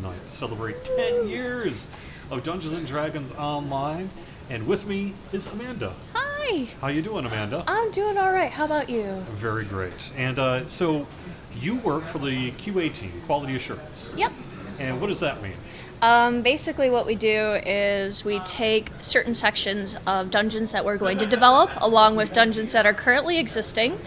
tonight to celebrate 10 years of Dungeons & Dragons Online. And with me is Amanda. Hi. How you doing, Amanda? I'm doing all right. How about you? Very great. And so you work for the QA team, Quality Assurance. Yep. And what does that mean? Basically what we do is we take certain sections of dungeons that we're going to develop along with dungeons that are currently existing.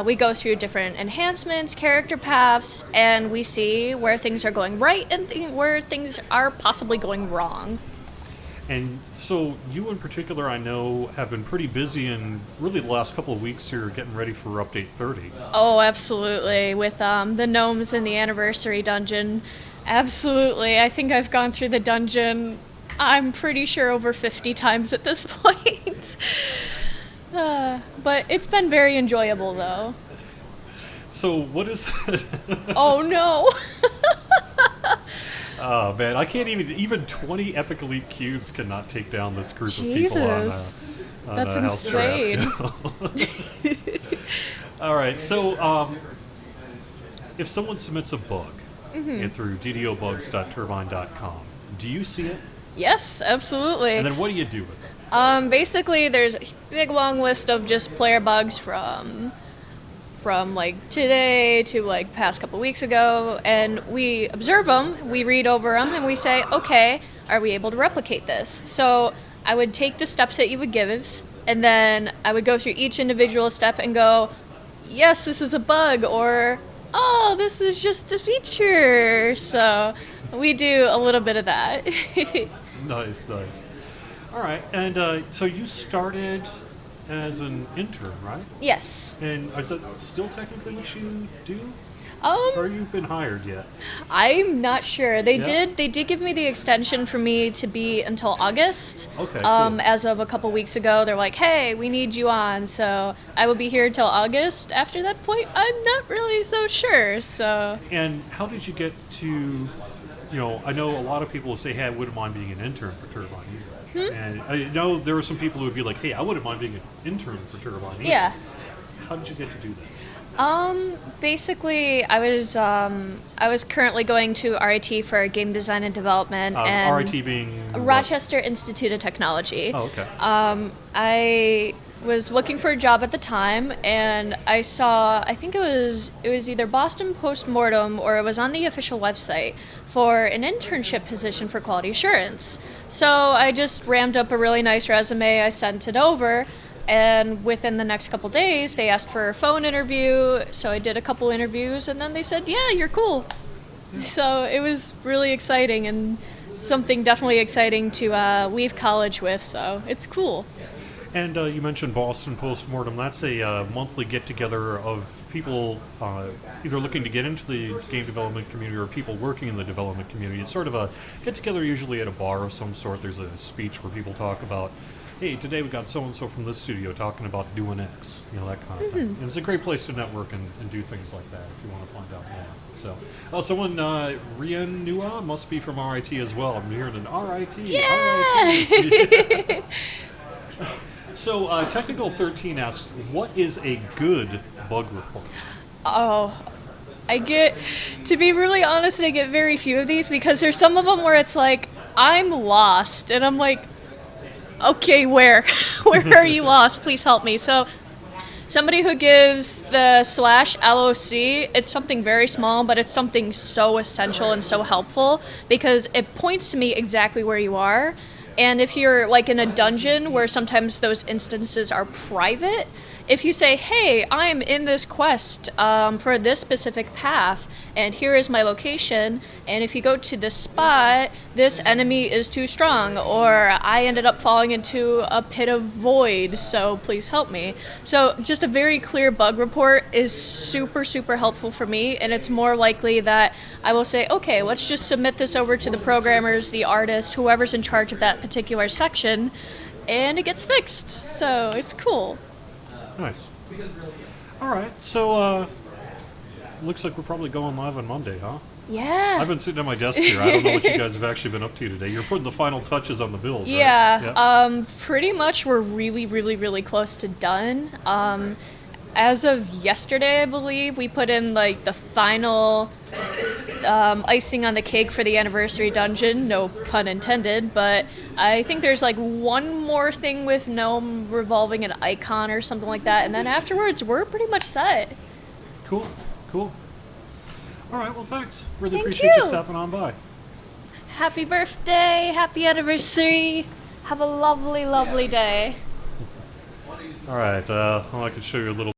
We go through different enhancements, character paths, and we see where things are going right and where things are possibly going wrong. And so you in particular, I know, have been pretty busy in really the last couple of weeks here getting ready for Update 30. Oh, absolutely. With the gnomes in the anniversary dungeon. Absolutely. I think I've gone through the dungeon, I'm pretty sure, over 50 times at this point. But it's been very enjoyable, though. So what is that? Oh, no. Oh, man, I can't even 20 Epic Elite Cubes cannot take down this group of people on That's House insane. Tarrasco. All right, so if someone submits a bug through ddobugs.turbine.com, do you see it? Yes, absolutely. And then what do you do with it? Basically, there's a big long list of just player bugs from like today to like past couple weeks ago, and we observe them, we read over them, and we say, okay, are we able to replicate this? So I would take the steps that you would give, and then I would go through each individual step and go, yes, this is a bug, or oh, this is just a feature. So we do a little bit of that. Nice. All right, and so you started as an intern, right? Yes. And is that still technically what you do? Or you've been hired yet? I'm not sure. They Yeah? did give me the extension for me to be until August. Okay, cool. As of a couple weeks ago, they're like, hey, we need you on. So I will be here until August. After that point, I'm not really so sure. So And how did you get to, I know a lot of people will say, hey, I wouldn't mind being an intern for Turbine either. And I know there were some people who would be like, hey, I wouldn't mind being an intern for Turbine either. yeah. How did you get to do that? Basically, I was currently going to RIT for game design and development, and RIT being what? Rochester Institute of Technology. Oh, okay. I was looking for a job at the time, and I saw, I think it was either Boston Postmortem or it was on the official website for an internship position for quality assurance. So I just rammed up a really nice resume, I sent it over, and within the next couple days, they asked for a phone interview, so I did a couple interviews, and then they said, yeah, you're cool. So it was really exciting, and something definitely exciting to leave college with, so it's cool. And you mentioned Boston Postmortem. That's a monthly get-together of people either looking to get into the game development community or people working in the development community. It's sort of a get-together usually at a bar of some sort. There's a speech where people talk about, hey, today we got so-and-so from this studio talking about doing X, that kind of thing. And it's a great place to network and do things like that if you want to find out more. So, someone, Rian Nua, must be from RIT as well. I'm hearing an RIT. Yeah! RIT. So, Technical 13 asks, what is a good bug report? Oh, to be really honest, I get very few of these because there's some of them where it's like, I'm lost, and I'm like, okay, where? Where are you lost? Please help me. So somebody who gives the /LOC, it's something very small, but it's something so essential and so helpful because it points to me exactly where you are. And if you're like in a dungeon where sometimes those instances are private, if you say, hey, I'm in this quest for this specific path, and here is my location, and if you go to this spot, this enemy is too strong, or I ended up falling into a pit of void, so please help me. So just a very clear bug report is super, super helpful for me, and it's more likely that I will say, okay, let's just submit this over to the programmers, the artist, whoever's in charge of that particular section, and it gets fixed. So it's cool. Nice. All right, so looks like we're probably going live on Monday, huh? Yeah. I've been sitting at my desk here. I don't know what you guys have actually been up to today. You're putting the final touches on the build, right? Yeah. Pretty much we're really, really, really close to done. As of yesterday, I believe, we put in like the final icing on the cake for the anniversary dungeon, no pun intended, but I think there's like one more thing with Gnome revolving an icon or something like that, and then afterwards we're pretty much set. Cool. All right, well, thanks. Really Thank appreciate you you. stopping on by. Happy birthday, happy anniversary. Have a lovely, lovely day. All right, well, I can show you a little